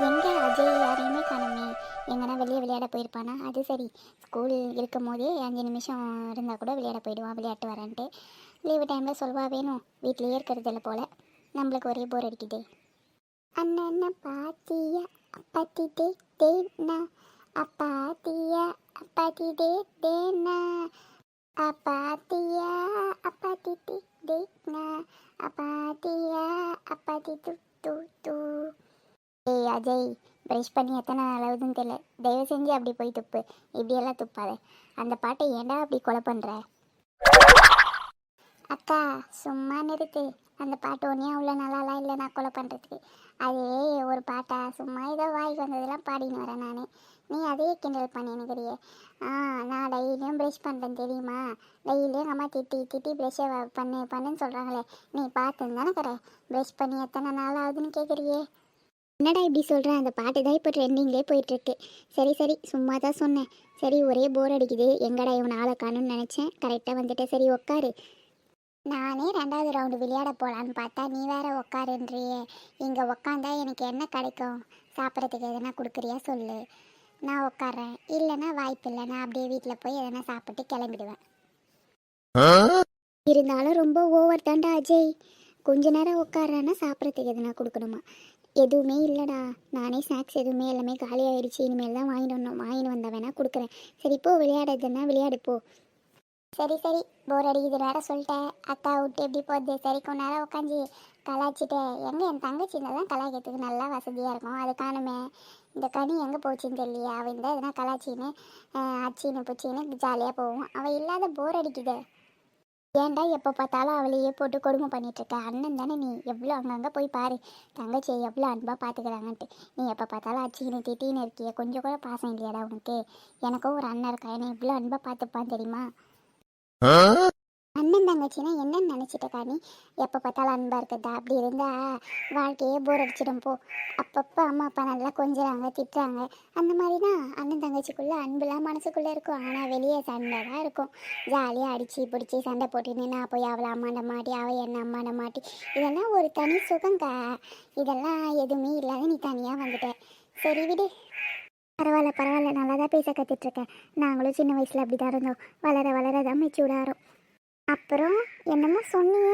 எங்கே அஜய் யாரையுமே காணுமே. எங்கன்னா வெளியே விளையாட போயிருப்பானா? அது சரி, ஸ்கூல் இருக்கும் போதே 5 நிமிஷம் இருந்தால் கூட விளையாட போயிடுவான், விளையாட்டு வரேன்ட்டு. லீவு டைமில் சொல்வா வேணும், வீட்லேயே இருக்கிறதில்ல போல். நம்மளுக்கு ஒரே போர் அடிக்குது. அண்ணன் பாத்தியா அப்பாத்தி டே தேனா, அப்பாத்தியா அப்பாத்தி டே தேனா, அப்பாத்தியா அப்பாத்தி டே தேனா, அப்பாத்தியா அப்பாத்தி து து து. ஏய் அஜய், ப்ரஷ் பண்ணி எத்தனை அளவுதுன்னு தெரியல, தயவு செஞ்சு அப்படி போய் துப்பு. இப்படியெல்லாம் துப்பாத. அந்த பாட்டை ஏன்டா அப்படி கொலை பண்ணுற? அக்கா சும்மா நிறுத்து. அந்த பாட்டு ஒன்றே அவ்வளோ நல்லாலாம் இல்லை நான் கொலை பண்ணுறதுக்கு. அதே ஒரு பாட்டா? சும்மா ஏதோ வாய்க்கு வந்ததெல்லாம் பாடின்னு வரேன் நான். நீ அதையே கிண்டல் பண்ணினுக்கிறியே. நான் டெய்லியும் ப்ரஷ் பண்ணுறேன் தெரியுமா? டெய்லியும் எங்கள் அம்மா திட்டி திட்டி ப்ரஷ்ஷை பண்ணுன்னு சொல்கிறாங்களே, நீ பார்த்துன்னு தானே கரை. ப்ரஷ் பண்ணி எத்தனை நாள் ஆகுதுன்னு கேட்குறியே. என்னடா இப்படி சொல்கிறேன்? அந்த பாட்டு தான் இப்போ ட்ரெண்டிங்லேயே போயிட்டுருக்கு. சரி சரி, சும்மா தான் சொன்னேன். சரி, ஒரே போர் அடிக்குது, எங்கடா இவன் ஆளை காணும்னு நினச்சேன். கரெக்டாக வந்துட்டேன். சரி உட்காரு. நானே 2வது ரவுண்டு விளையாட போகலான்னு பார்த்தா நீ வேற உக்காருன்றியே. இங்கே உக்காந்தா எனக்கு என்ன கிடைக்கும்? சாப்பிட்றதுக்கு எதனா கொடுக்குறியா சொல்லு, நான் உட்காறேன். இல்லைன்னா வாய்ப்பு இல்லை, நான் அப்படியே வீட்டில் போய் எதனா சாப்பிட்டு கிளம்பிடுவேன். இருந்தாலும் ரொம்ப ஓவர் தாண்டா அஜய். கொஞ்ச நேரம் உட்காரன்னா சாப்பிட்றதுக்கு எதனா கொடுக்கணுமா? எதுவுமே இல்லைடா, நானே ஸ்நாக்ஸ் எதுவுமே எல்லாமே காலி ஆகிடுச்சு. இனிமேல் தான் வாங்கிட்டு வந்த வேணா கொடுக்குறேன். சரி போ, விளையாடுறதுன்னா விளையாடு போ. சரி சரி, போர் அடிக்குது வேற சொல்லிட்டேன். அக்கா விட்டு எப்படி போகுது? சரி கொஞ்ச நேரம் உட்காந்து கலாய்ச்சிட்டேன். எங்கே என் தங்கச்சி இருந்தால் தான் கலாய்க்கிறதுக்கு நல்லா வசதியாக இருக்கும். அது காணுமே. இந்த கனி எங்கே போச்சுன்னு தெரியலையே. அவள் இருந்தால் எதனா கலாச்சின்னு அச்சின்னு பூச்சின்னு ஜாலியாக போவோம். அவள் இல்லாத போர் அடிக்குது. ஏன்டா எப்போ பார்த்தாலும் அவளையே போட்டு கொடுமை பண்ணிகிட்ருக்க? அண்ணன் தானே நீ, எவ்வளோ அங்கங்கே போய் பாரு தங்கச்சியை எவ்வளோ அன்பாக பார்த்துக்கிறாங்கன்ட்டு. நீ எப்போ பார்த்தாலும் அச்சின்னு திட்டின்னு இருக்கிய, கொஞ்சம் கூட பாசம் இல்லையாடா உனக்கு? எனக்கும் ஒரு அண்ணன் இருக்கா, என்னை எவ்வளோ அன்பாக பார்த்துப்பான் தெரியுமா? அண்ணன் தங்கச்சின்னா என்னன்னு நினச்சிட்டக்கா நீ? எப்போ பார்த்தாலும் அன்பாக இருக்குதா? அப்படி இருந்தா வாழ்க்கையே போர் அடிச்சிடும் போ. அப்பப்போ அம்மா அப்பா நல்லா கொஞ்சிறாங்க திட்டுறாங்க, அந்த மாதிரி தான் அண்ணன் தங்கச்சிக்குள்ளே அன்புலாம் மனசுக்குள்ளே இருக்கும். ஆனால் வெளியே சண்டை தான் இருக்கும். ஜாலியாக அடித்து பிடிச்சி சண்டை போட்டுன்னு நான் போய் அவளை அம்மாண்ட மாட்டி, அவள் என்ன அம்மாண்ட மாட்டி, இதெல்லாம் ஒரு தனி சுகங்கா. இதெல்லாம் எதுவுமே இல்லாத நீ தனியாக வந்துட்ட. சரி விடு. பரவாயில்ல பரவாயில்ல, நல்லா தான் பேச கற்றுட்ருக்கேன். நாங்களும் சின்ன வயசில் அப்படி தான் இருந்தோம். வளர வளர தான் மெச்சூர்டாகிறோம். அப்புறம் என்னமோ சொன்னியே,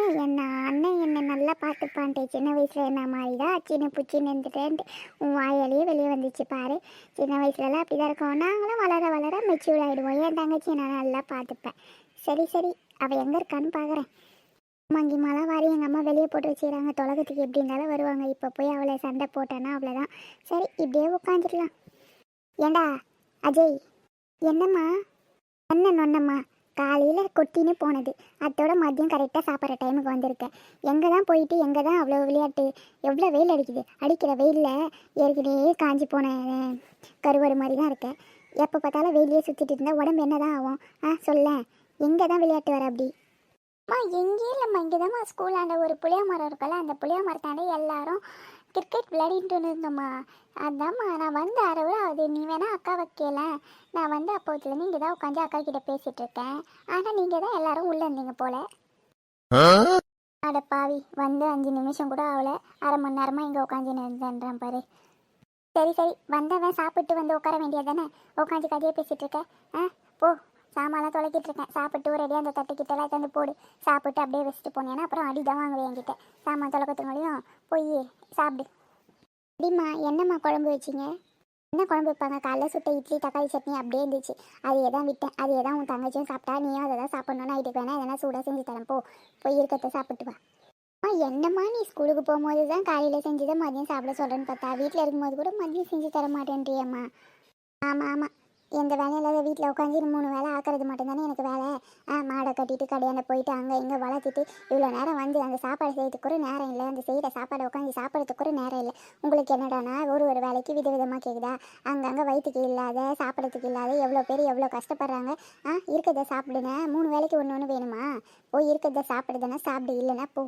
அண்ணன் என்னை நல்லா பார்த்துப்பான்ட்டு. சின்ன வயசில் என்ன மாதிரி தான் சின்ன புச்சின்னு இருந்துட்டேன்ட்டு உன் வாயாலேயே வெளியே வந்துச்சு பாரு. சின்ன வயசுலலாம் அப்படி தான் இருக்கோம். நாங்களும் வளர வளர மெச்சூர் ஆகிடுவோம். என் தங்கச்சி நான் நல்லா பார்த்துப்பேன். சரி சரி, அவள் எங்கே இருக்கான்னு பார்க்குறேன். மங்கிமாலாம் வாரி எங்கள் அம்மா வெளியே போட்டு வச்சுக்கிறாங்க. தொலைகத்துக்கு எப்படி இருந்தாலும் வருவாங்க. இப்போ போய் அவளை சண்டை போட்டேன்னா அவ்வளோதான். சரி இப்படியே உட்காந்துக்கலாம். ஏண்டா அஜய், என்னம்மா? ஒன்னம்மா காலையில் கொட்டின்னு போனது, அதோட மதியம் கரெக்டாக சாப்பிட்ற டைமுக்கு வந்திருக்கேன். எங்கே தான் போயிட்டு எங்கே தான் அவ்வளோ விளையாட்டு? எவ்வளோ வெயில் அடிக்குது. அடிக்கிற வெயிலில் ஏற்கனவே காஞ்சி போன கருவாடு மாதிரி தான் இருக்கேன். எப்போ பார்த்தாலும் வெயிலையே சுற்றிட்டு இருந்தால் உடம்பு என்ன தான் ஆகும்? சொல்ல, எங்கே தான் விளையாட்டு வர அப்படி? அம்மா எங்கேயும் இல்லைம்மா, இங்கே தான்மா ஸ்கூலாண்ட ஒரு புளிய மரம் இருக்கல, அந்த புளிய மரத்தாண்ட எல்லாரும் கிரிக்கெட் விளையாடிட்டு இருந்தோம்மா. அதாம்மா நான் வந்து அரை ஆகுது. நீ வேணா அக்கா வைக்கல, நான் வந்து அப்போதுலேருந்து இங்கே தான் உட்காந்து அக்கா கிட்ட பேசிகிட்டு இருக்கேன். ஆனால் நீங்கள் தான் எல்லாரும் உள்ளே இருந்தீங்க போல. அட பாவி, வந்து 5 நிமிஷம் கூட ஆகலை, அரை மணி நேரமாக இங்கே உட்காந்து இருந்தேன்றான் பாரு. சரி சரி, வந்தவன் சாப்பிட்டு வந்து உட்கார வேண்டியதானே, உட்காந்து கதையை பேசிகிட்டு இருக்கேன். போ, சாமான்லாம் தொலைக்கிட்டு இருக்கேன். சாப்பிட்டு ரெடியாக அந்த தட்டுக்கிட்டலாம் தந்து போடு. சாப்பிட்டு அப்படியே வச்சுட்டு போனேன்னா அப்புறம் அடி தான் வாங்குவேன் என்கிட்ட. சாமான் தொலைக்கிறதுனாலையும் போய் சாப்பிடு. அப்படிம்மா என்னம்மா குழம்பு வச்சிங்க? என்ன குழம்பு வைப்பாங்க? காலைல சுட்ட இட்லி தக்காளி சட்னி அப்படியே இருந்துச்சு, அதையே தான் விட்டேன். அதையே தான் உன் தங்கச்சியும் சாப்பிட்டா, நீயும் அதை தான் சாப்பிட்ணுன்னு நைட்டுக்கு வேணா எதனா சூடாக செஞ்சு தரேன். போய் இருக்கிறத சாப்பிட்டு வா. என்னம்மா நீ ஸ்கூலுக்கு போகும்போது தான் காலையில் செஞ்சுதான் மதியம் சாப்பிட சொல்கிறேன்னு பார்த்தா, வீட்டில் இருக்கும்போது கூட மதியம் செஞ்சு தர மாட்டேன்றியம்மா. ஆமாம் ஆமாம், எந்த வேலையும் இல்லாத வீட்டில் உட்காந்து 3 வேலை ஆக்கிறது மட்டும்தானே எனக்கு வேலை. மாடை கட்டிட்டு கடையாண்ட போயிட்டு அங்கே இங்கே வளர்த்திட்டு இவ்வளோ நேரம் வந்து அந்த சாப்பாடு செய்யறதுக்கு கூட நேரம் இல்லை, அந்த செய்கிற சாப்பாடை உட்காந்து சாப்பிட்றதுக்கு கூட நேரம் இல்லை. உங்களுக்கு என்னடானா ஒரு வேலைக்கு விதவிதமாக கேட்குதா? அங்கங்கே வயிற்றுக்கு இல்லாத சாப்பிட்றதுக்கு இல்லாத எவ்வளோ பேர் எவ்வளோ கஷ்டப்படுறாங்க. இருக்கிறத சாப்பிடுங்க. 3 வேலைக்கு ஒன்று வேணுமா? போய் இருக்கிறத சாப்பிடுதுன்னா சாப்பிடு, இல்லைன்னா போ.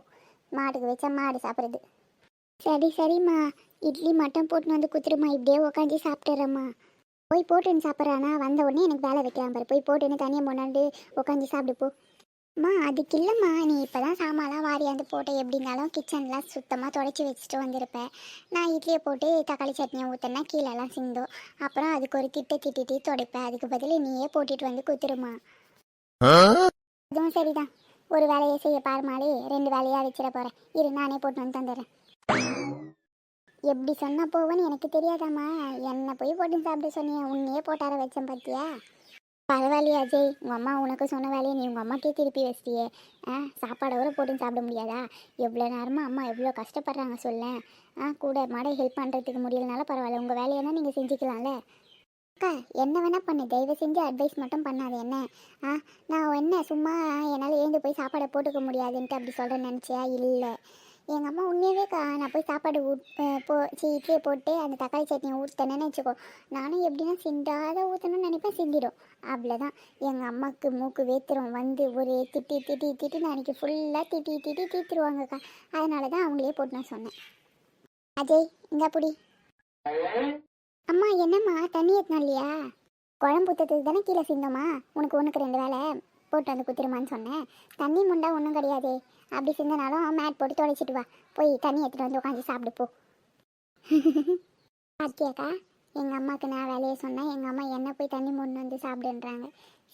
மாட்டுக்கு வச்சா மாடு சாப்பிட்றது. சரி சரிம்மா, இட்லி மட்டும் போட்டுன்னு வந்து குத்துருமா, இப்படியே உட்காந்து சாப்பிட்டுறேம்மா. போய் போட்டுன்னு சாப்பிட்றானா? வந்த உடனே எனக்கு வேலை வைக்கலாம் பாரு. போய் போட்டுன்னு தனியாக முன்னாடி உட்காந்து சாப்பிடு போ. அம்மா அதுக்கு இல்லைம்மா, நீ இப்போ தான் சாமான்லாம் வாரியாந்து போட்ட, எப்படி இருந்தாலும் கிச்சன்லாம் சுத்தமாக தொடச்சி வச்சுட்டு வந்திருப்பேன். நான் இட்லியை போட்டு தக்காளி சட்னியை ஊற்றினா கீழெல்லாம் சிந்தும். அப்புறம் அதுக்கு ஒரு திட்டிட்டு துடைப்பேன். அதுக்கு பதில் நீயே போட்டுட்டு வந்து குத்துருமா. அதுவும் சரிதான். ஒரு வேலையை செய்ய பாருமாளே, 2 வேலையாக வச்சிட போகிறேன். இரு, நானே போட்டு வந்து தந்துடுறேன். எப்படி சொன்ன போவேன்னு எனக்கு தெரியாதாம்மா. என்ன போய் போட்டு சாப்பிட சொன்னேன், உன்னையே போட்டார வச்சேன் பார்த்தியா. பரவாயில்லையா அஜய், உங்கள் அம்மா உனக்கு சொன்ன வேலையை நீ உங்கள் அம்மாக்கே திருப்பி வச்சிட்டியே. சாப்பாடோட போட்டு சாப்பிட முடியாதா? எவ்வளோ நேரமாக அம்மா எவ்வளோ கஷ்டப்படுறாங்க சொல்ல. கூட மாட ஹெல்ப் பண்ணுறதுக்கு முடியலனால பரவாயில்ல, உங்கள் வேலையை நீங்கள் செஞ்சுக்கலாம்ல. அக்கா, என்ன வேணால் பண்ணு, தயவு செஞ்சு அட்வைஸ் மட்டும் பண்ணாது என்ன. நான் என்ன சும்மா என்னால் எழுந்து போய் சாப்பாடை போட்டுக்க முடியாதுன்ட்டு அப்படி சொல்கிறேன்னு நினச்சியா? இல்லை, எங்கள் அம்மா உண்மையாகவேக்கா, நான் போய் சாப்பாடு இட்லியை போட்டு அந்த தக்காளி சட்னியை ஊற்றினேன்னு வச்சுக்கோ, நானும் எப்படின்னா சிந்தாத ஊற்றணும்னு நினைப்பேன், சிந்திடும். அவ்வளோதான். எங்கள் அம்மாவுக்கு மூக்கு வேத்துரும், வந்து ஒரு திட்டி நான் அன்றைக்கி ஃபுல்லாக தீத்துருவாங்கக்கா. அதனால தான் அவங்களே போட்டு நான் சொன்னேன். அஜய், இந்தா புடி. அம்மா என்னம்மா தண்ணி ஏற்றினா இல்லையா? குழம்பு ஊற்றத்துக்கு தானே கீழே சிந்தம்மா, உனக்கு 2 வேலை போட்டு வந்து குத்துருமான்னு சொன்னேன். தண்ணி முண்டா ஒன்றும் கிடையாது, அப்படி சிந்தனாலும் மேட் போட்டு தொலைச்சிட்டு வா, போய் தண்ணி எடுத்துகிட்டு வந்து உட்காந்து சாப்பிடு போ. பாத்தியாக்கா, எங்கள் அம்மாவுக்கு நான் வேலையை சொன்னேன், எங்கள் அம்மா என்ன போய் தண்ணி முன்னு வந்து சாப்பிடுன்றாங்க.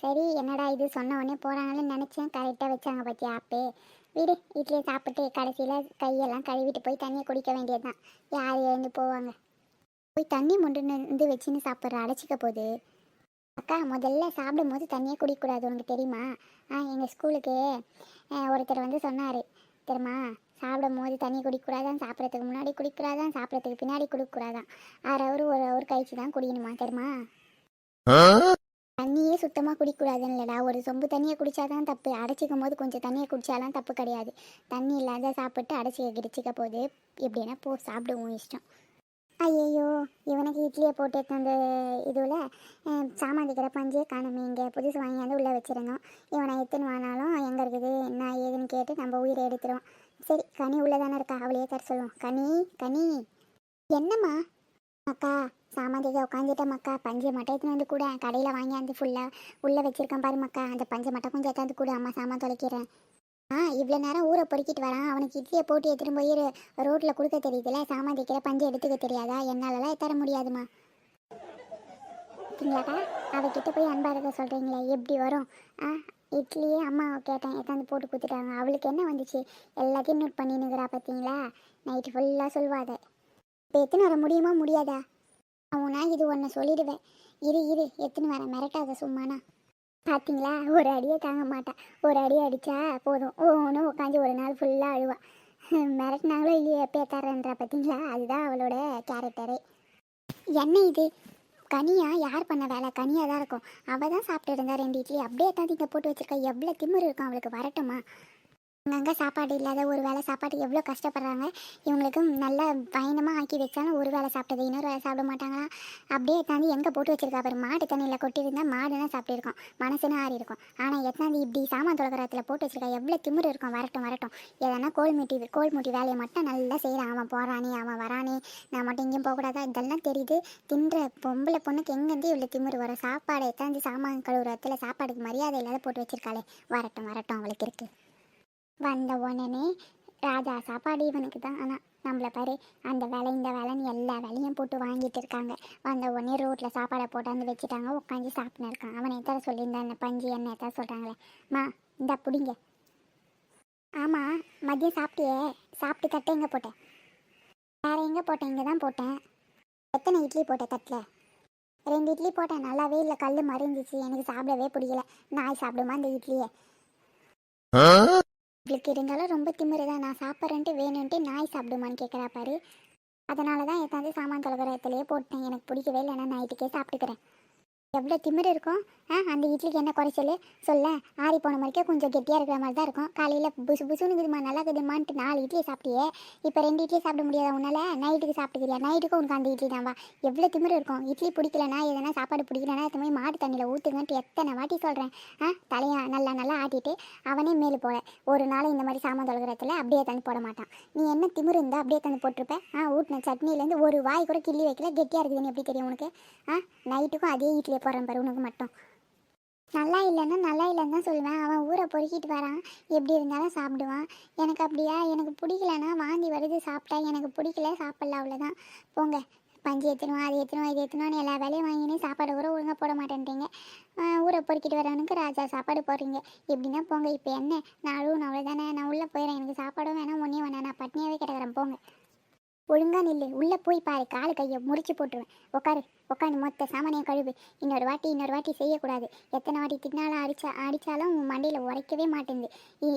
சரி, என்னடா இது சொன்ன உடனே போகிறாங்கன்னு நினச்சேன், கரெக்டாக வச்சாங்க பார்த்தியா அப்பே. வீடு இட்லியை சாப்பிட்டு கடைசியில் கையெல்லாம் கழுவிட்டு போய் தண்ணியை குடிக்க வேண்டியது தான். யார் எழுந்து போவாங்க? போய் தண்ணி முண்டுன்னு வந்து வச்சுன்னு சாப்பிட்ற அடைச்சிக்க போகுது. அக்கா, முதல்ல சாப்பிடும் போது தண்ணியே குடிக்கக்கூடாது, உனக்கு தெரியுமா? எங்கள் ஸ்கூலுக்கு ஒருத்தர் வந்து சொன்னார் தெரியுமா, சாப்பிடும் போது தண்ணி குடிக்கக்கூடாதான், சாப்பிட்றதுக்கு முன்னாடி குடிக்கூடாதான், சாப்பிட்றதுக்கு பின்னாடி குடிக்கக்கூடாதான், 1/2 ஹவர் 1 ஹவர் கழிச்சு தான் குடிக்கணுமா தெரியுமா? தண்ணியே சுத்தமாக குடிக்கக்கூடாதுன்னு இல்லைடா, ஒரு சொம்பு தண்ணியை குடித்தாதான் தப்பு, அடைச்சிக்கும் போது கொஞ்சம் தண்ணியை குடித்தாலாம் தப்பு கிடையாது. தண்ணி இல்லாத சாப்பிட்டு அடைச்சிக்க கிடிச்சிக்க போது எப்படின்னா போ சாப்பிடுவோம் இஷ்டம். ஐயோ, இவனுக்கு இட்லியை போட்டு அந்த இதுவில் சாமாந்திக்கிற பஞ்சே காணுமே, இங்கே புதுசு வாங்கியாந்து உள்ளே வச்சுருந்தோம். இவனை எத்துன்னு வானாலும் எங்கே இருக்குது என்ன ஏதுன்னு கேட்டு நம்ம உயிரை எடுத்துருவோம். சரி, கனி உள்ளே தானே இருக்கா, அவளையே தர சொல்லுவோம். கனி என்னம்மா? அக்கா, சாமாந்திக்க உட்காந்துட்டேன் பஞ்சை மட்டும் எடுத்துன்னு வந்து கூட, கடையில் வாங்கியாந்து ஃபுல்லாக உள்ளே வச்சுருக்கேன் பாருமக்கா, அந்த பஞ்சை மட்டும் கொஞ்சம் எடுத்தாந்து கூட, அம்மா சாமான் தொலைக்கிறேன். இவ்வளோ நேரம் ஊரை பொறுக்கிட்டு வரான், அவனுக்கு இட்லியை போட்டு எடுத்துகிட்டு போய் ரோட்டில் கொடுக்க தெரியுதுல்ல, சாமான் தைக்கிற பஞ்சு எடுத்துக்க தெரியாதா? என்னாலலாம் தர முடியாதுமா. ஓகேங்களாக்கா, அவகிட்ட போய் அன்பா இருக்க சொல்கிறீங்களே, எப்படி வரும்? இட்லியே அம்மாவை கேட்டேன், எத்தாந்து போட்டு கொடுத்துட்டாங்க. அவளுக்கு என்ன வந்துச்சு? எல்லாத்தையும் நோட் பண்ணினுக்கிறா பார்த்தீங்களா? நைட்டு ஃபுல்லாக சொல்வாத. இப்போ எத்தனை வர முடியுமா முடியாதா? அவனா இது ஒன்று சொல்லிடுவேன். இரு எத்தனை வர, மிரட்டாத சும்மானா. பார்த்தீங்களா, ஒரு அடியை தாங்க மாட்டா, ஒரு அடி அடித்தா போதும் ஒன்று உட்காந்து ஒரு நாள் ஃபுல்லாக அழுவா. மிரட்டினாங்களோ இல்லையோ பேத்தாரன்றா பார்த்தீங்களா, அதுதான் அவளோட கேரக்டரே. என்ன இது கனியா? யார் பண்ண வேலை? கனியாக தான் இருக்கும். அவள் தான் சாப்பிட்டு இருந்தா 2 இட்லி அப்படியே தான் இங்கே போட்டு வச்சுருக்கா. எவ்வளோ திமிரு இருக்கும் அவளுக்கு, வரட்டுமா? அங்கங்கே சாப்பாடு இல்லாத ஒரு வேளை சாப்பாடு எவ்வளோ கஷ்டப்படுறாங்க. இவங்களுக்கு நல்லா பயணமாக ஆக்கி வச்சாலும் ஒரு வேளை சாப்பிட்டது இன்னொரு வேளை சாப்பிட மாட்டாங்களா? அப்படியே எத்தாந்து எங்கே போட்டு வச்சிருக்கா பாரு, மாட்டு தண்ணியில் கொட்டியிருந்தா மாடுனா சாப்பிட்டுருக்கோம், மனசுன்னு ஆறி இருக்கும். ஆனால் எத்தாந்து இப்படி சாமான் தொலைக்கிறத்துல போட்டு வச்சிருக்கா, எவ்வளோ திமிரு இருக்கும். வரட்டும். எதனா கோல் மூட்டி வேலையை மட்டும் நல்லா செய்கிறான். அவன் போகிறானே அவன் வரானே, நான் மட்டும் எங்கேயும் போகக்கூடாதா, இதெல்லாம் தெரியுது. தின்ற பொம்பளை பொண்ணுக்கு எங்கேருந்து இவ்வளோ திமிரு வரும்? சாப்பாடை எத்தாந்து சாமான் கழுவுறத்துல சாப்பாடுக்கு மரியாதை இல்லாத போட்டு வச்சிருக்காளே. வரட்டும் அவளுக்கு இருக்குது. வந்த உடனே ராஜா சாப்பாடு இவனுக்கு தான். ஆனால் நம்மளை பாரு, அந்த வேலை இந்த வேலைன்னு எல்லா வேலையும் போட்டு வாங்கிட்டு இருக்காங்க. வந்த உடனே ரோட்டில் சாப்பாடை போட்டாந்து வச்சுட்டாங்க, உட்காந்து சாப்பிட்னு இருக்கான். அவனை எத்தனை சொல்லியிருந்தான், அந்த பஞ்சு என்ன எத்தனை சொல்கிறாங்களே. இந்த பிடிங்க. ஆமாம், மதியம் சாப்பிட்டியே, சாப்பிட்டு தட்டை எங்கே போட்டேன்? வேறு எங்கே போட்டேன்? இங்கே தான் போட்டேன். எத்தனை இட்லி போட்டேன் தட்டில்? 2 இட்லி போட்டேன். நல்லாவே இல்லை, கல் மறைஞ்சிச்சு, எனக்கு சாப்பிடவே பிடிக்கல. நாய் சாப்பிடுமா அந்த இட்லியை? இவளுக்கு இருந்தாலும் ரொம்ப திமிரு தான். நான் சாப்பிட்றேன்ட்டு வேணுன்ட்டு நாய் சாப்பிடுமான்னு கேட்குறா பாரு. அதனால தான் எத்தாந்து சாமான் தொலைக்கிற இடத்துலையே போட்டேன். எனக்கு பிடிக்கவே இல்லைன்னா நைட்டுக்கே சாப்பிட்டுக்கிறேன். எவ்வளோ திமிரு இருக்கும். அந்த இட்லிக்கு என்ன குறைச்சல் சொல்ல? ஆறி போன மாதிரிக்கே கொஞ்சம் கெட்டியாக இருக்கிற மாதிரி தான் இருக்கும். காலையில் புசுன்னு இருக்குதுமா, நல்லா இருக்குதுமான்ட்டு 4 இட்லி சாப்பிட்டியே, இப்போ 2 இட்லி சாப்பிட முடியாதா உன்னால்? நைட்டுக்கு சாப்பிட்டுக்கிறியா? நைட்டுக்கும் உனக்கு அந்த இட்லி தான்வா. எவ்வளோ திமிரு இருக்கும். இட்லி பிடிக்கலனா, எதனா சாப்பாடு பிடிக்கலனா எத்தனை போய் மாட்டு தண்ணியில் ஊற்றுங்கன்ட்டு எத்தனை வாட்டி சொல்கிறேன். தலையை நல்லா ஆட்டிட்டு அவனே மேலே போல. ஒரு நாள் இந்த மாதிரி சாமான் தொலைக்கிறதுல அப்படியே தந்து போட மாட்டான். நீ என்ன திமிரு இருந்தால் அப்படியே தந்து போட்டிருப்பேன். ஊட்டின சட்னிலேருந்து ஒரு வாய் கூட கிள்ளி வைக்கல, கெட்டியாக இருக்குதுன்னு எப்படி தெரியும் உனக்கு? நைட்டுக்கும் அதே இட்லியை போடுறேன் பாரு உனக்கு மட்டும். நல்லா இல்லைன்னா நல்லா இல்லைன்னு தான் சொல்லுவேன். அவன் ஊரை பொறுக்கிட்டு வரான், எப்படி இருந்தாலும் சாப்பிடுவான். எனக்கு அப்படியா? எனக்கு பிடிக்கலன்னா வாந்தி வருது சாப்பிட்டா, எனக்கு பிடிக்கல சாப்பிடல அவ்வளோதான். போங்க. பஞ்சு ஏற்றணும், அது ஏற்றணும், இது ஏற்றணும்னு எல்லா வேலையும் வாங்கினே சாப்பாடு கூட ஒழுங்காக போட மாட்டேன்றீங்க. ஊரை பொறுக்கிட்டு வரவனுக்கு ராஜா சாப்பாடு போடுறீங்க. எப்படின்னா போங்க. இப்போ என்ன நான் அழுவணும் அவ்வளோதானே? நான் உள்ளே போயிடுறேன். எனக்கு சாப்பாடும் வேணாம், ஒன்றையும் வேணாம். நான் பட்னியாகவே கிடக்குறேன். போங்க. ஒழுங்கா நில்லு. உள்ளே போய் பாரு, காலு கையை முறிச்சு போட்டுருவேன். உட்காந்து மொத்த சாமானியம் கழுவு. இன்னொரு வாட்டி செய்யக்கூடாது. எத்தனை வாட்டி திட்டினாலும் அடித்தாலும் உன் மண்டையில் உரைக்கவே மாட்டேங்குது.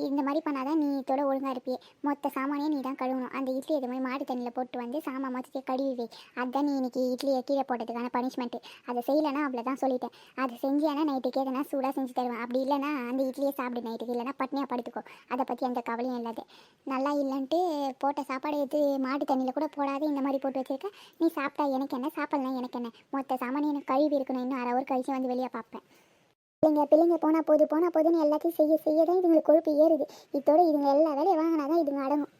இந்த மாதிரி பண்ணாதான் நீ இதோட ஒழுங்காக இருப்பியே. மொத்த சாமானியம் நீ தான் கழுவணும். அந்த இட்லி எது மாதிரி மாடு தண்ணியில் போட்டு வந்து சாமான் மொத்தத்தையே கழுவி வை. அதுதான் நீ இன்னைக்கு இட்லியை கீழே போட்டதுக்கான பனிஷ்மெண்ட்டு. அதை செய்யலைன்னா அவ்வளோதான் சொல்லிட்டேன். அதை செஞ்சியானா நைட்டுக்கு எதனா சூடாக செஞ்சு தருவேன். அப்படி இல்லைனா அந்த இட்லியை சாப்பிடு நைட்டுக்கு. இல்லைனா பட்னியாக படுத்துக்கோ. அதை பற்றி அந்த கவலையும் இல்லாத. நல்லா இல்லைன்ட்டு போட்ட சாப்பாடு எடுத்து மாடு தண்ணியில் கூட போடாது இந்த மாதிரி போட்டு வச்சிருக்க. நீ சாப்பிட்டா எனக்கு என்ன, சாப்பிடலாம் எனக்கு என்ன. மொத்த சாமானி எனக்கு கழுவி இருக்கணும். இன்னும் 1/2 hour கழிச்சு வந்து வெளியே பார்ப்பேன். பிள்ளைங்க போனால் போதுன்னு எல்லாத்தையும் செய்ய தான் இதுங்களுக்கு கொழுப்பு ஏறுது. இதோட இதுங்க எல்லா வேலையும் வாங்கினாதான் இதுங்க அடங்கும்.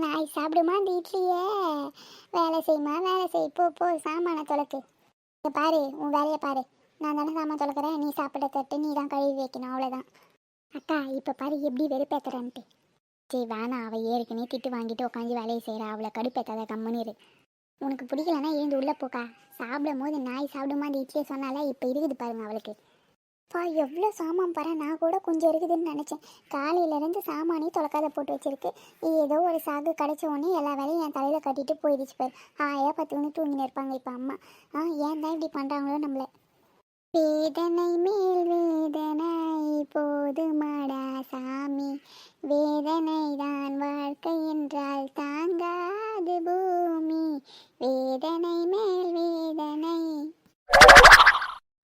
நாய் சாப்பிடுமா அந்த இட்லியே? வேலை செய். போ சாமான தொலைக்கு. பாரு, உன் வேலையை பாரு. நான் தானே சாமான் தொலைக்கிறேன். நீ சாப்பிட தட்டு நீ தான் கழுவி வைக்கணும். அவ்வளோதான். அக்கா இப்போ பாரு எப்படி வெறுப்பேத்துறன்ட்டு. சரி வேணாம், அவள் ஏற்கனவே திட்டு வாங்கிட்டு உட்காந்து வேலையை செய்கிறா. அவளை கடுப்பேற்றாத, கம்முனிரு. உனக்கு பிடிக்கலன்னா எழுந்து உள்ளே போக்கா. சாப்பிடும் போது நாய் சாப்பிடுமா அந்த இட்லியை சொன்னால இப்போ இருக்குது பாருங்க அவளுக்கு. எவ்வளோ சாமான் பாரு. நான் கூட கொஞ்சம் இருக்குதுன்னு நினச்சேன். காலையிலேருந்து சாமானே தொலைக்காத போட்டு வச்சிருக்கு. ஏதோ ஒரு சாகு கிடச்ச உடனே எல்லா வேலையும் என் தலையில் கட்டிட்டு போயிடுச்சு பாரு. 10 மணி தூங்கின்னு இருப்பாங்க இப்போ அம்மா. ஏன் தான் இப்படி பண்ணுறாங்களோ நம்மளை. வேதனை மேல் வேதனை போதுமாடா சாமி. வேதனை தான் வாழ்க்கை என்றால் தாங்காது பூமி. வேதனை மேல் வேதனை.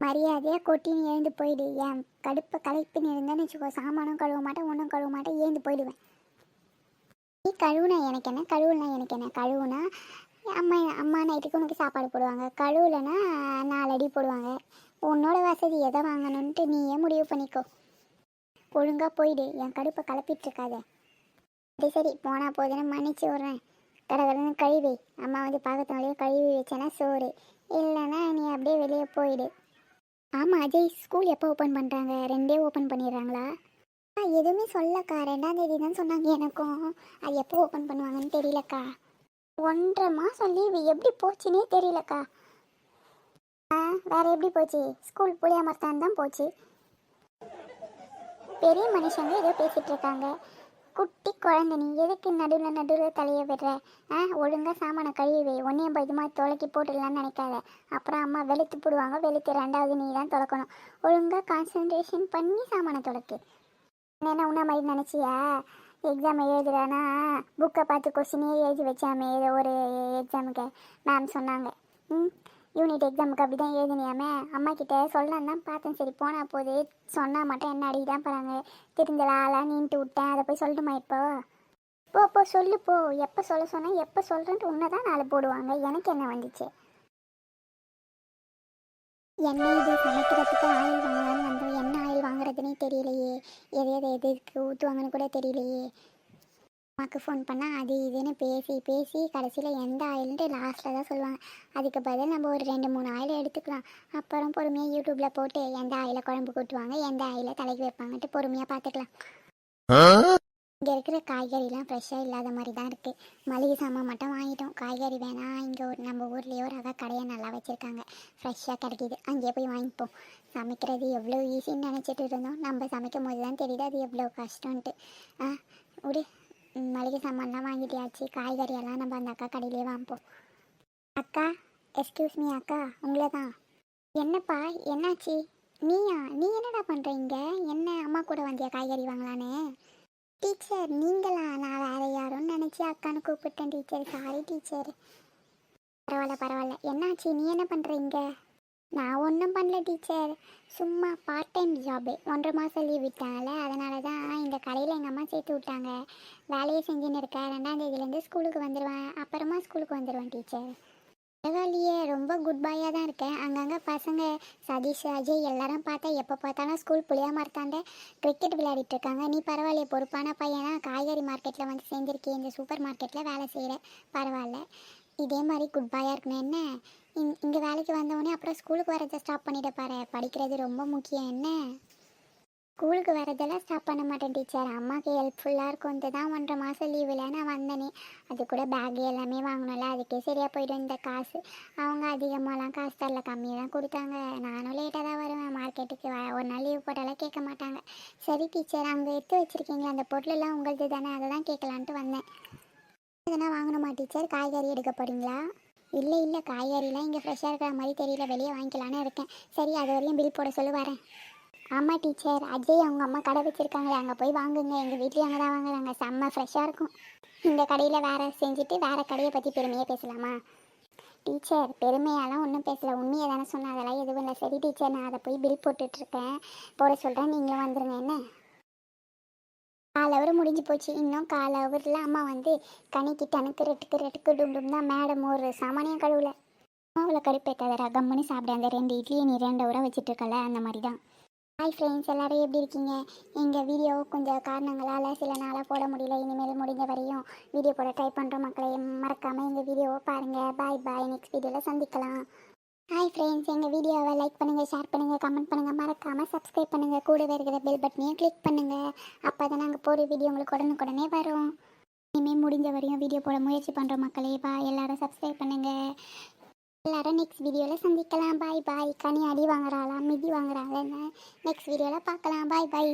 மரியாதையாக கொட்டின்னு எழுந்து போயிடு. என் கடுப்பை கலைப்புன்னு இருந்தேன்னு வச்சுக்கோ. சாமானும் கழுவ மாட்டேன், ஒன்றும் கழுவ மாட்டேன், எழுந்து போயிடுவேன். நீ கழுவுனா எனக்கு என்ன, கழுவுனா எனக்கு என்ன. கழுவுனா அம்மா நைட்டுக்கு உனக்கு சாப்பாடு போடுவாங்க. கழுவுலன்னா 4 அடி போடுவாங்க. உன்னோட வசதி எதை வாங்கணுன்ட்டு நீயே முடிவு பண்ணிக்கோ. ஒழுங்காக போயிடு. என் கடுப்பை கலப்பிட்டுருக்காத. சரி போனால் போதுன்னு மன்னிச்சு விட்றேன். கடகடன்னு கழுவி அம்மா வந்து பார்க்கறதுனாலேயே கழுவி வச்சேன்னா சோறு. இல்லைன்னா நீ அப்படியே வெளியே போயிடு. ஆமாம் அஜய், ஸ்கூல் எப்போ ஓப்பன் பண்ணுறாங்க? 2 ஓப்பன் பண்ணிடுறாங்களா? எதுவுமே சொல்லக்கா. 2ஆம் தேதி தான் சொன்னாங்க எனக்கும். அது எப்போ ஓப்பன் பண்ணுவாங்கன்னு தெரியலக்கா. 1.5 மாதம் லீவு எப்படி போச்சுன்னே தெரியலக்கா. வேறு எப்படி போச்சு? ஸ்கூல் புளியா மரத்தான் தான் போச்சு. பெரிய மனுஷங்க ஏதோ பேசிகிட்டு இருக்காங்க. குட்டி குழந்தை நீ எதுக்கு நடுவில் தலையை விடுற? ஒழுங்காக சாமானை கழுவி ஒன்றையும் இது மாதிரி தொலைக்கி போட்டுடலான்னு நினைக்காத. அப்புறம் அம்மா வெளுத்து போடுவாங்க. வெளுத்து 2வது நீ தான் தொலைக்கணும். ஒழுங்காக கான்சன்ட்ரேஷன் பண்ணி சாமானை தொலைக்கு. என்ன உன்ன மாதிரி நினச்சியா? எக்ஸாம் எழுதுறானா புக்கை பார்த்து கொஸ்டினே எழுதி வச்சாமே ஏதோ ஒரு எக்ஸாமுக்கு மேம் சொன்னாங்க. யூனிட் எக்ஸாமுக்கு அப்படி தான் எழுதினியாமே. அம்மா கிட்டே சொல்லலாம் தான் பார்த்தேன். சரி போனால் போது சொன்னால் மட்டும் என்ன அடிக்க தான் போகிறாங்க. திருந்தலாலாம் நீன்ட்டு விட்டேன். அதை போய் சொல்லட்டுமா இப்போ? போ சொல்லு போ. எப்போ சொல்ல சொன்னால் எப்போ சொல்கிறேன்ட்டு உன்னை தான் 4 போடுவாங்க. எனக்கு என்ன வந்துச்சு? என்ன இது சமைக்கிறதுக்கு ஆயில் வாங்கலான்னு வந்தோம். என்ன ஆயில் வாங்குறதுனே தெரியலையே. எதுக்கு ஊற்றுவாங்கன்னு கூட தெரியலையே. அம்மாவுக்கு ஃபோன் பண்ணால் அது இதுன்னு பேசி கடைசியில் எந்த ஆயில்ன்ட்டு லாஸ்ட்டில் தான் சொல்லுவாங்க. அதுக்கு பதில் நம்ம ஒரு 2-3 ஆயில் எடுத்துக்கலாம். அப்புறம் பொறுமையாக யூடியூப்பில் போட்டு எந்த ஆயிலை குழம்பு கூட்டுவாங்க, எந்த ஆயிலை தலைக்கு வைப்பாங்கன்ட்டு பொறுமையாக பார்த்துக்கலாம். இங்கே இருக்கிற காய்கறிலாம் ஃப்ரெஷ்ஷாக இல்லாத மாதிரி தான் இருக்குது. மளிகை சாமான் மட்டும் வாங்கிட்டோம். காய்கறி வேணால் இங்கே நம்ம ஊர்லேயே ஒரு கடையை நல்லா வச்சுருக்காங்க. ஃப்ரெஷ்ஷாக கிடைக்கிது. அங்கேயே போய் வாங்கிப்போம். சமைக்கிறது எவ்வளோ ஈஸின்னு நினச்சிட்டு இருந்தோம். நம்ம சமைக்கும் போது தான் தெரியுது அது எவ்வளோ கஷ்டம்ன்ட்டு. விடு. மளிகை சாமான்லாம் வாங்கிட்டியாச்சு. காய்கறியெல்லாம் நம்ம அந்த அக்கா கடையிலே வாங்கிப்போம். அக்கா, எக்ஸ்கியூஸ் மீ அக்கா, உங்களை தான். என்னப்பா என்னாச்சு? நீ என்னடா பண்ணுறீங்க? என்ன அம்மா கூட வந்தியா காய்கறி வாங்கலான்னு? டீச்சர் நீங்களா? நான் வேறு யாரும் நினச்சி அக்கான்னு கூப்பிட்டேன் டீச்சர். Sorry teacher. பரவாயில்ல. என்னாச்சு? நீ என்ன பண்ணுறீங்க? நான் ஒன்றும் பண்ணல டீச்சர். சும்மா பார்ட் டைம் ஜாபு. 1.5 மாதம் லீவ் விட்டாங்கல்ல, அதனால தான் இந்த கடையில் எங்கள் அம்மா சேர்த்து விட்டாங்க. வேலையை செஞ்சுன்னு இருக்கேன். 2ஆம் தேதியிலேருந்து ஸ்கூலுக்கு வந்துடுவேன். அப்புறமா ஸ்கூலுக்கு வந்துடுவேன் டீச்சர். பரவாயில்லையே, ரொம்ப குட் பாயாக தான் இருக்கேன். அங்கங்கே பசங்க சதீஷ் அஜய் எல்லாரும் பார்த்தா எப்போ பார்த்தாலும் ஸ்கூல் புளியா மரத்தாண்ட கிரிக்கெட் விளையாடிட்டு இருக்காங்க. நீ பரவாயில்லையே, பொறுப்பான பையனா காய்கறி மார்க்கெட்டில் வந்து சேர்ந்துருக்கே. இந்த சூப்பர் மார்க்கெட்டில் வேலை செய்கிற. பரவாயில்ல. இதே மாதிரி குட் பாயாக இருக்கணும் என்ன. இங்கே வேலைக்கு வந்தவொடனே அப்புறம் ஸ்கூலுக்கு வரதை ஸ்டாப் பண்ணிட பாரு. படிக்கிறது ரொம்ப முக்கியம் என்ன. ஸ்கூலுக்கு வரதெல்லாம் ஸ்டாப் பண்ண மாட்டேன் டீச்சர். அம்மாவுக்கு ஹெல்ப்ஃபுல்லாக இருக்கும். தான் 1.5 மாதம் லீவில் நான் வந்தேனே. அது கூட பேக் எல்லாமே வாங்கணும்ல, அதுக்கே சரியாக போய்டும் இந்த காசு. அவங்க அதிகமாகலாம் காசு தரல, கம்மியாக தான் கொடுத்தாங்க. நானும் லேட்டாக தான் வருவேன் மார்க்கெட்டுக்கு. ஒரு நாள் லீவ் போட்டாலாம் கேட்க மாட்டாங்க. சரி டீச்சர், அங்கே எடுத்து வச்சுருக்கீங்களா அந்த பொருளெல்லாம் உங்களது தானே, அதை தான் கேட்கலான்ட்டு வந்தேன். எதனா வாங்கணுமா டீச்சர்? காய்கறி எடுக்க போகிறீங்களா? இல்லை இல்லை, காய்கறிலாம் இங்கே ஃப்ரெஷ்ஷாக இருக்கிற மாதிரி தெரியல, வெளியே வாங்கிக்கலான்னு இருக்கேன். சரி, அது வரையும் பில் போட சொல்லி வரேன். ஆமாம் டீச்சர், அஜய் அவங்க அம்மா கடை வச்சுருக்காங்களே, அங்கே போய் வாங்குங்க. எங்கள் வீட்லேயும் அங்கே தான் வாங்குறாங்க, செம்ம ஃப்ரெஷ்ஷாக இருக்கும். இந்த கடையில் வேறு செஞ்சுட்டு வேறு கடையை பற்றி பெருமையாக பேசலாமா? டீச்சர், பெருமையாலாம் ஒன்றும் பேசலை, உண்மையை தானே சொன்னேன், அதெல்லாம் எதுவும் இல்லை. சரி டீச்சர், நான் அதை போய் பில் போட்டுட்ருக்கேன், போட சொல்கிறேன், நீங்களும் வந்துடுங்க என்ன. 4 ஹவர் முடிஞ்சு போச்சு, இன்னும் 4 ஹவரில் அம்மா வந்து கணிக்கு டனுக்கு ரெட்டுக்கு டும் தான். மேடம் ஒரு சாமானியம் கழுவுல. அம்மாவில் கடுப்பேற்றாதரா, கம்முன்னு சாப்பிட. அந்த 2 இட்லியை நீ 2 ஹவராக வச்சுட்ருக்கல, அந்த மாதிரி தான். ஹாய் ஃப்ரெண்ட்ஸ், எல்லோரும் எப்படி இருக்கீங்க? எங்கள் வீடியோ கொஞ்சம் காரணங்களால் சில நாளாக போட முடியல. இனிமேல் முடிஞ்ச வரையும் வீடியோ போட ட்ரை பண்ணுறோம். மக்களை மறக்காமல் எங்கள் வீடியோவை பாருங்கள். பாய் பாய், நெக்ஸ்ட் வீடியோவில் சந்திக்கலாம். ஹாய் ஃப்ரெண்ட்ஸ், எங்கள் வீடியோவை லைக் பண்ணுங்கள், ஷேர் பண்ணுங்கள், கமெண்ட் பண்ணுங்கள், மறக்காமல் சப்ஸ்கிரைப் பண்ணுங்கள். கூடவே இருக்கிற பெல் பட்டனையும் கிளிக் பண்ணுங்கள். அப்போ தான் நாங்கள் போகிற வீடியோ உங்களுக்கு உடனுக்குடனே வரும். இனிமேல் முடிஞ்ச வரையும் வீடியோ போட முயற்சி பண்ணுறோம் மக்களே. பாய், எல்லோரும் சப்ஸ்கிரைப் பண்ணுங்கள். எல்லாரும் நெக்ஸ்ட் வீடியோவில் சந்திக்கலாம். பாய் பாய். கனி அடி வாங்குறாளா மிதி வாங்குறாங்கன்னு நெக்ஸ்ட் வீடியோவில் பார்க்கலாம். பாய் பாய்.